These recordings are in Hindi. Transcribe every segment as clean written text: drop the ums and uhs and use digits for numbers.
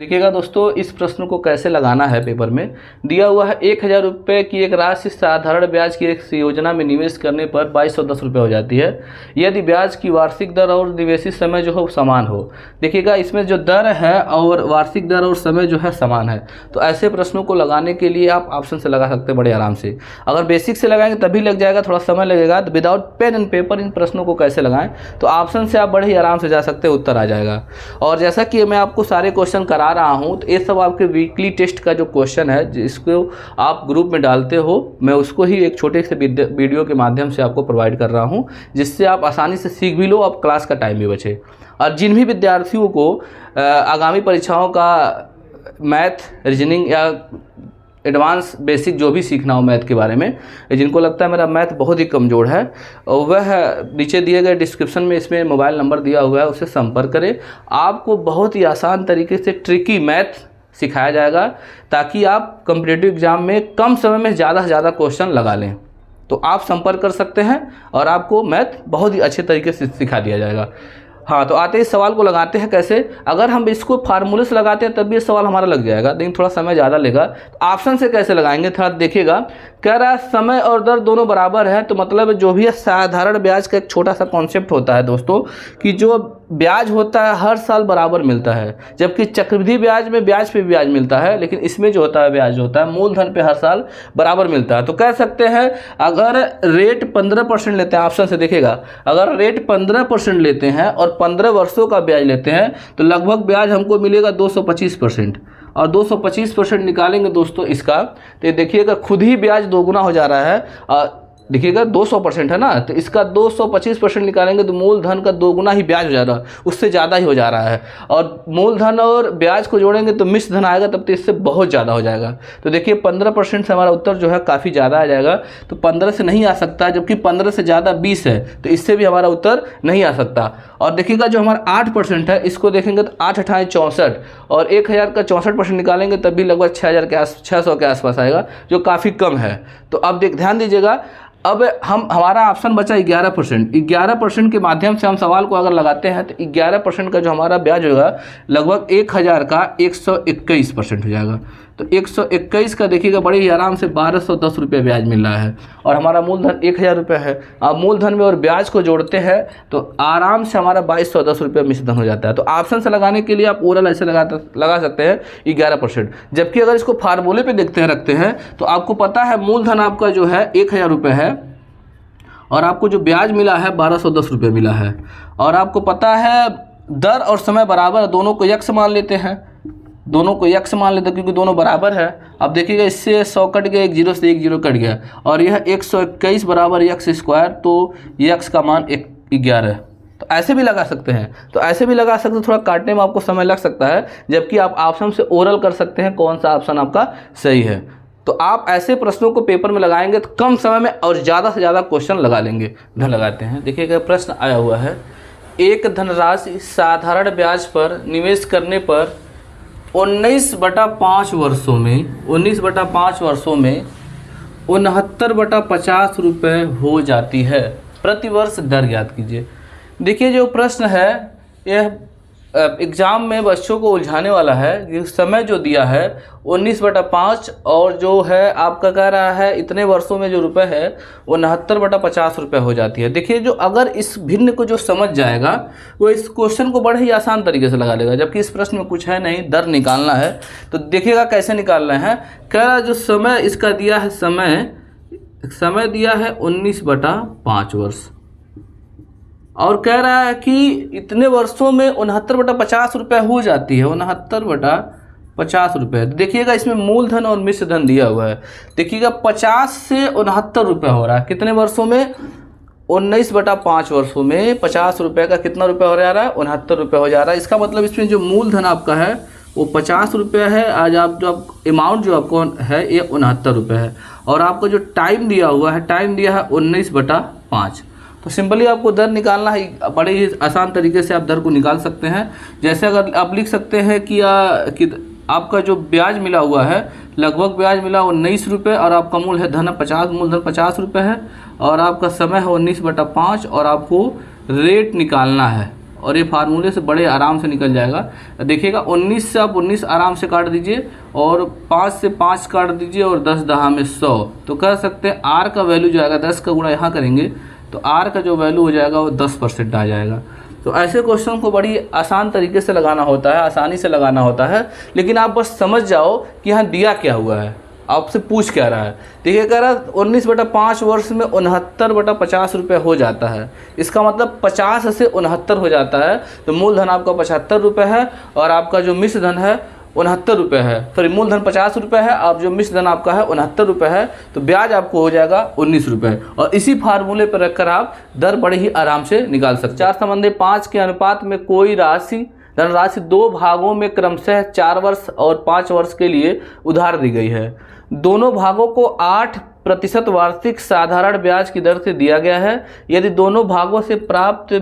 देखिएगा दोस्तों, इस प्रश्न को कैसे लगाना है। पेपर में दिया हुआ है 1000 रुपये की एक राशि साधारण ब्याज की एक योजना में निवेश करने पर 2210 रुपये हो जाती है यदि ब्याज की वार्षिक दर और निवेशित समय जो हो समान हो। देखिएगा, इसमें जो दर है और वार्षिक दर और समय जो है समान है, तो ऐसे प्रश्नों को लगाने के लिए आप ऑप्शन से लगा सकते हैं बड़े आराम से। अगर बेसिक से लगाएंगे तभी लग जाएगा, थोड़ा समय लगेगा। तो विदाउट पेन एंड पेपर इन प्रश्नों को कैसे लगाएं, तो ऑप्शन से आप बड़े ही आराम से जा सकते हैं, उत्तर आ जाएगा। और जैसा कि मैं आपको सारे क्वेश्चन करा रहा हूं, तो ये सब आपके वीकली टेस्ट का जो क्वेश्चन है जिसको आप ग्रुप में डालते हो, मैं उसको ही एक छोटे से वीडियो के माध्यम से आपको प्रोवाइड कर रहा हूं, जिससे आप आसानी से सीख भी लो, आप क्लास का टाइम भी बचे। और जिन भी विद्यार्थियों को आगामी परीक्षाओं का मैथ, रीजनिंग या एडवांस बेसिक जो भी सीखना हो मैथ के बारे में, जिनको लगता है मेरा मैथ बहुत ही कमज़ोर है, वह नीचे दिए गए डिस्क्रिप्शन में इसमें मोबाइल नंबर दिया हुआ है, उससे संपर्क करें। आपको बहुत ही आसान तरीके से ट्रिकी मैथ सिखाया जाएगा ताकि आप कॉम्पिटिटिव एग्जाम में कम समय में ज़्यादा से ज़्यादा क्वेश्चन लगा लें। तो आप संपर्क कर सकते हैं और आपको मैथ बहुत ही अच्छे तरीके से सिखा दिया जाएगा। हाँ, तो आते इस सवाल को लगाते हैं कैसे। अगर हम इसको फार्मूले से लगाते हैं तब भी ये सवाल हमारा लग जाएगा, लेकिन थोड़ा समय ज़्यादा लेगा। तो ऑप्शन से कैसे लगाएंगे थोड़ा देखिएगा। कह रहा है समय और दर दोनों बराबर है, तो मतलब जो भी है साधारण ब्याज का एक छोटा सा कॉन्सेप्ट होता है दोस्तों, कि जो ब्याज होता है हर साल बराबर मिलता है, जबकि चक्रवृद्धि ब्याज में ब्याज पे ब्याज मिलता है, लेकिन इसमें जो होता है ब्याज जो होता है मूलधन पे हर साल बराबर मिलता है। तो कह सकते हैं अगर रेट 15% लेते हैं, ऑप्शन से देखिएगा, अगर रेट 15% लेते हैं और 15 वर्षों का ब्याज लेते हैं तो लगभग ब्याज हमको मिलेगा 225%। और 225% निकालेंगे दोस्तों इसका, तो देखिएगा खुद ही ब्याज दोगुना हो जा रहा है। देखिएगा 200% है ना, तो इसका 225% निकालेंगे तो मूलधन का दोगुना ही ब्याज हो जा रहा है, उससे ज़्यादा ही हो जा रहा है। और मूलधन और ब्याज को जोड़ेंगे तो मिश्र धन आएगा, तब तो इससे बहुत ज़्यादा हो जाएगा। तो देखिए 15% से हमारा उत्तर जो है काफ़ी ज़्यादा आ जाएगा। तो 15 से नहीं आ सकता, जबकि 15 से ज़्यादा 20 है, तो इससे भी हमारा उत्तर नहीं आ सकता। और देखिएगा जो हमारा 8% है, इसको देखेंगे तो 8 8 64 और 1000 का 64% निकालेंगे तब भी लगभग 600 के आसपास आएगा, जो काफ़ी कम है। तो अब ध्यान दीजिएगा, अब हमारा ऑप्शन बचा 11%। 11% के माध्यम से हम सवाल को अगर लगाते हैं तो 11% का जो हमारा ब्याज होगा लगभग 1000 का 121% हो जाएगा। तो 121 का देखिएगा बड़े ही आराम से 1210 रुपये ब्याज मिल रहा है, और हमारा मूलधन 1000 रुपये है। अब मूलधन में और ब्याज को जोड़ते हैं तो आराम से हमारा 2210 रुपये मिश्र धन हो जाता है। तो ऑप्शन से लगाने के लिए आप ओरल ऐसे लगा सकते हैं 11%। जबकि अगर इसको फार्मूले पे देखते हैं रखते हैं तो आपको पता है मूलधन आपका जो है 1000 रुपये है, और आपको जो ब्याज मिला है 1210 रुपये मिला है, और आपको पता है दर और समय बराबर, दोनों को यक्ष मान लेते हैं, दोनों को यक्ष मान लेते हैं क्योंकि दोनों बराबर है। अब देखिएगा इससे 100 कट गया, एक 0 से एक 0 कट गया, और यह 121 बराबर यक्ष स्क्वायर, तो यक्ष का मान 11। तो ऐसे भी लगा सकते हैं, तो ऐसे भी लगा सकते हैं। थोड़ा काटने में आपको समय लग सकता है, जबकि आप ऑप्शन से ओरल कर सकते हैं कौन सा ऑप्शन आपका सही है। तो आप ऐसे प्रश्नों को पेपर में लगाएंगे तो कम समय में और ज़्यादा से ज़्यादा क्वेश्चन लगा लेंगे। धन लगाते हैं। देखिएगा प्रश्न आया हुआ है, एक धनराशि साधारण ब्याज पर निवेश करने पर 19/5 वर्षों में 69/50 रुपये हो जाती है। प्रतिवर्ष दर ज्ञात कीजिए। देखिए जो प्रश्न है यह एग्ज़ाम में बच्चों को उलझाने वाला है। ये समय जो दिया है 19/5 और जो है आपका कह रहा है इतने वर्षों में जो रुपए है वो 69/50 रुपये हो जाती है। देखिए जो अगर इस भिन्न को जो समझ जाएगा वो इस क्वेश्चन को बड़े ही आसान तरीके से लगा लेगा, जबकि इस प्रश्न में कुछ है नहीं, दर निकालना है। तो देखिएगा कैसे निकालना है। कह रहा है जो समय इसका दिया है, समय दिया है 19/5 वर्ष, और कह रहा है कि इतने वर्षों में 69/50 रुपये हो जाती है। 69/50 रुपये। देखिएगा इसमें मूलधन और मिश्र धन दिया हुआ है। देखिएगा 50 से 69 रुपये हो रहा है कितने वर्षों में, 19/5 वर्षों में 50 रुपये का कितना रुपये हो जा रहा है, 69 रुपये हो जा रहा है। इसका मतलब इसमें जो मूलधन आपका है वो 50 रुपये है। आज आप जो अमाउंट जो आपको है ये 69 रुपये है, और आपको जो टाइम दिया हुआ है, टाइम दिया है 19/5। तो सिंपली आपको दर निकालना है। बड़े ही आसान तरीके से आप दर को निकाल सकते हैं। जैसे अगर आप लिख सकते हैं कि आपका जो ब्याज मिला हुआ है, लगभग ब्याज मिला 19 रुपये, और आपका मूल है धन 50, मूलधन 50 रुपये है, और आपका समय है 19/5, और आपको रेट निकालना है। और ये फार्मूले से बड़े आराम से निकल जाएगा। देखिएगा 19 से आप 19 आराम से काट दीजिए और 5 से 5 काट दीजिए और 10 दहा में 100। तो कह सकते हैं आर का वैल्यू जो आएगा 10 का गुणा यहाँ करेंगे तो आर का जो वैल्यू हो जाएगा वो 10% आ जाएगा। तो ऐसे क्वेश्चन को बड़ी आसान तरीके से लगाना होता है, आसानी से लगाना होता है, लेकिन आप बस समझ जाओ कि यहाँ दिया क्या हुआ है, आपसे पूछ क्या रहा है। देखिए कह रहा 19/5 वर्ष में 69/50 रुपये हो जाता है। इसका मतलब 50 से 69 हो जाता है। तो मूलधन आपका 75 रुपये है और आपका जो मिश्र धन है 69 रुपये है। फिर मूलधन 50 रुपये है, आप जो मिश्र धन आपका है 69 रुपये है। तो ब्याज आपको हो जाएगा 19 रुपये। और इसी फार्मूले पर रखकर आप दर बड़े ही आराम से निकाल सकते हैं। 4/5 के अनुपात में कोई राशि धनराशि 2 भागों में क्रमशः 4 वर्ष और 5 वर्ष के लिए उधार दी गई है। दोनों भागों को 8% वार्षिक साधारण ब्याज की दर से दिया गया है। यदि दोनों भागों से प्राप्त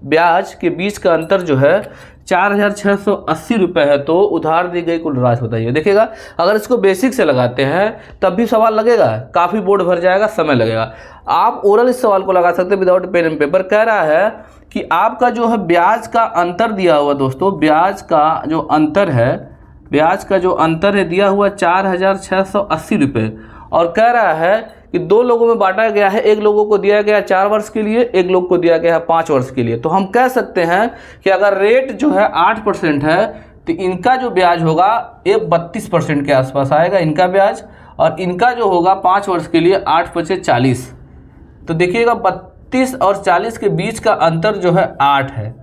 ब्याज के बीच का अंतर जो है 4,680 रुपये है तो उधार दी गई कुल राशि बताइए। देखिएगा अगर इसको बेसिक से लगाते हैं तब भी सवाल लगेगा, काफ़ी बोर्ड भर जाएगा, समय लगेगा। आप ओरल इस सवाल को लगा सकते हैं विदाउट पेन एंड पेपर। कह रहा है कि आपका जो है ब्याज का अंतर दिया हुआ दोस्तों, ब्याज का जो अंतर है दिया हुआ 4,680 रुपये और कह रहा है कि 2 लोगों में बांटा गया है। एक लोगों को दिया गया 4 वर्ष के लिए, एक लोग को दिया गया है 5 वर्ष के लिए। तो हम कह सकते हैं कि अगर रेट जो है 8% है तो इनका जो ब्याज होगा ये 32% के आसपास आएगा इनका ब्याज, और इनका जो होगा 5 वर्ष के लिए 8×5 = 40। तो देखिएगा 32 और 40 के बीच का अंतर जो है 8 है।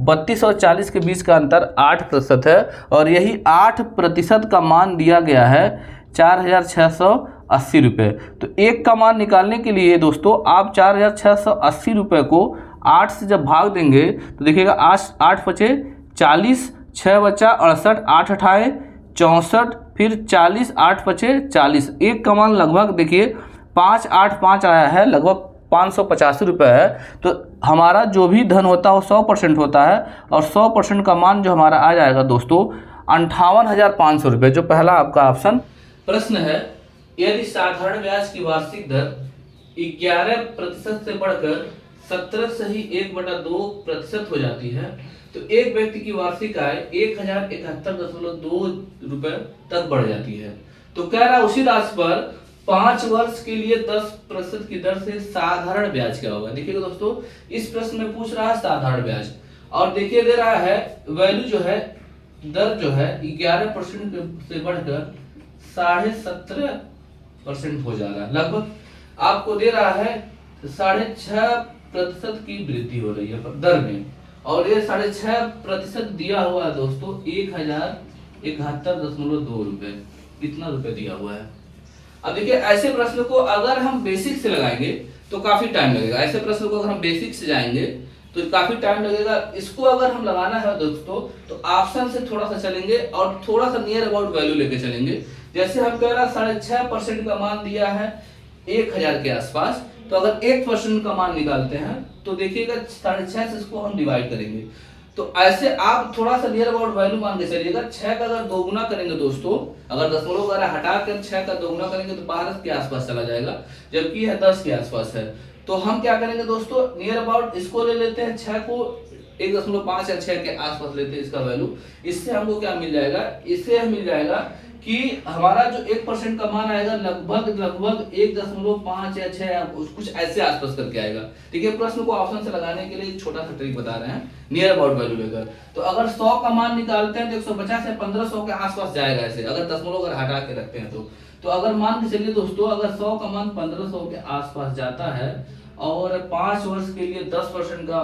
32 और 40 के बीच का अंतर 8% है और यही 8% का मान दिया गया है 4,680 रुपये। तो एक का मान निकालने के लिए दोस्तों आप 4,680 रुपये को 8 से जब भाग देंगे तो देखिएगा 8×5 = 40, 6 बचा 68, 8 अठाए 64, फिर 40, 8×5 = 40। एक का मान लगभग देखिए 585 आया है, लगभग 585 रुपये है। तो हमारा जो भी धन होता है वो 100% होता है और 100% का मान जो हमारा आ जाएगा दोस्तों 58,500 रुपये, जो पहला आपका ऑप्शन। प्रश्न है यदि साधारण ब्याज की वार्षिक दर 11% से बढ़कर 17.1/2% हो जाती है तो एक व्यक्ति की वार्षिक आय 1,071.2 रुपये तक बढ़ जाती है। तो कह रहा उसी राशि पर 5 वर्ष के लिए 10% की दर से साधारण ब्याज क्या होगा। देखिएगा दोस्तों इस प्रश्न में पूछ रहा है साधारण ब्याज और देखिए दे रहा है वैल्यू जो है दर जो है 11% से बढ़कर 17.5% हो जा रहा है। लगभग आपको दे रहा है 6.5% की वृद्धि हो रही है दर में और ये 6.5% दिया हुआ है दोस्तों 1,071.2 रुपये। इतना रुपये दिया हुआ है। अब देखिए ऐसे प्रश्न को अगर हम बेसिक से लगाएंगे तो काफी टाइम लगेगा। ऐसे प्रश्न को अगर हम बेसिक से जाएंगे तो काफी टाइम लगेगा। इसको अगर हम लगाना है दोस्तों तो ऑप्शन से थोड़ा सा चलेंगे और थोड़ा सा नियर अबाउट वैल्यू लेके चलेंगे। जैसे हम कह रहा 6.5% का मान दिया है 1,000 के आसपास, तो अगर 1% का मान निकालते हैं तो देखिएगा 6.5 से इसको हम डिवाइड करेंगे। तो ऐसे आप थोड़ा सा नियर अबाउट वैल्यू मान के चलिएगा। 6 का अगर दोगुना करेंगे दोस्तों, अगर दशमलव वगैरह हटा कर 6 का दोगुना करेंगे तो 12 के आसपास चला जाएगा, जबकि है 10 के आसपास है। तो हम क्या करेंगे दोस्तों नियर अबाउट इसको ले लेते हैं 6 को 1.5 या 6 के आसपास लेते हैं इसका वैल्यू। इससे हमको क्या मिल जाएगा, इससे मिल जाएगा कि हमारा जो 1% का मान आएगा लगभग 1.5 या 6 कुछ ऐसे आसपास करके आएगा। ठीक है, प्रश्न को ऑप्शन से लगाने के लिए एक छोटा सा ट्रिक बता रहे हैं नियर अबाउट वैल्यू लेकर। तो अगर 100 का मान निकालते हैं तो 150 या 1500 के आसपास जाएगा ऐसे, अगर दशमलव अगर हटा के रखते हैं तो अगर मान के चलिए दोस्तों अगर 100 का मान 1500 के आसपास जाता है और 5 वर्ष के लिए 10% का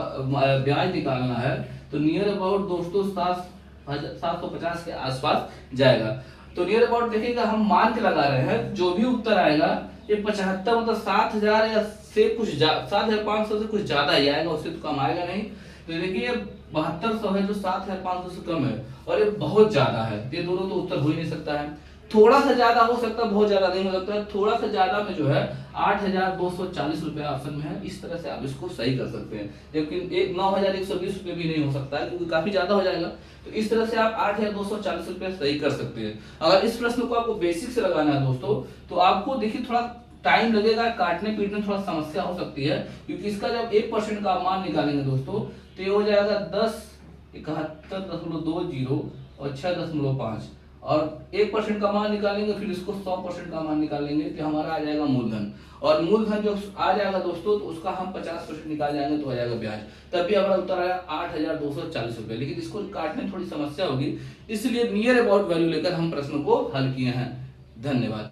ब्याज निकालना है तो नियर अबाउट दोस्तों 750 के आसपास जाएगा। तो नियर अबाउट देखिएगा हम मान के लगा रहे हैं, जो भी उत्तर आएगा ये 75 मतलब 7,000 या से कुछ 7,500 से कुछ ज्यादा ही आएगा, उससे तो कम आएगा नहीं। तो देखिए 7200 है जो 7,500 से कम है और ये बहुत ज्यादा है। ये दोनों तो उत्तर हो ही नहीं सकता है। थोड़ा सा ज्यादा हो सकता है, बहुत ज्यादा नहीं हो सकता है। थोड़ा सा ज्यादा में जो है 8,240 रुपए ऑप्शन में है। इस तरह से आप इसको सही कर सकते हैं, लेकिन 9,120 रुपए भी नहीं हो सकता है क्योंकि काफी ज्यादा हो जाएगा। तो इस तरह से आप 8,240 रुपए सही कर सकते हैं। अगर इस प्रश्न को आपको बेसिक से लगाना है दोस्तों तो आपको देखिए थोड़ा टाइम लगेगा, काटने पीटने थोड़ा समस्या हो सकती है क्योंकि इसका जब 1% का मान निकालेंगे दोस्तों तो ये हो जाएगा 1071.20 और 6.5 और 1% का मान निकालेंगे, फिर इसको 100% का मान निकालेंगे तो हमारा आ जाएगा मूलधन। और मूलधन जो आ जाएगा दोस्तों तो उसका हम 50% निकाल जाएंगे तो आ जाएगा ब्याज। तभी हमारा उत्तर आया 8,240 रुपये। लेकिन इसको काटने में थोड़ी समस्या होगी, इसलिए नियर अबाउट वैल्यू लेकर हम प्रश्न को हल किए हैं। धन्यवाद।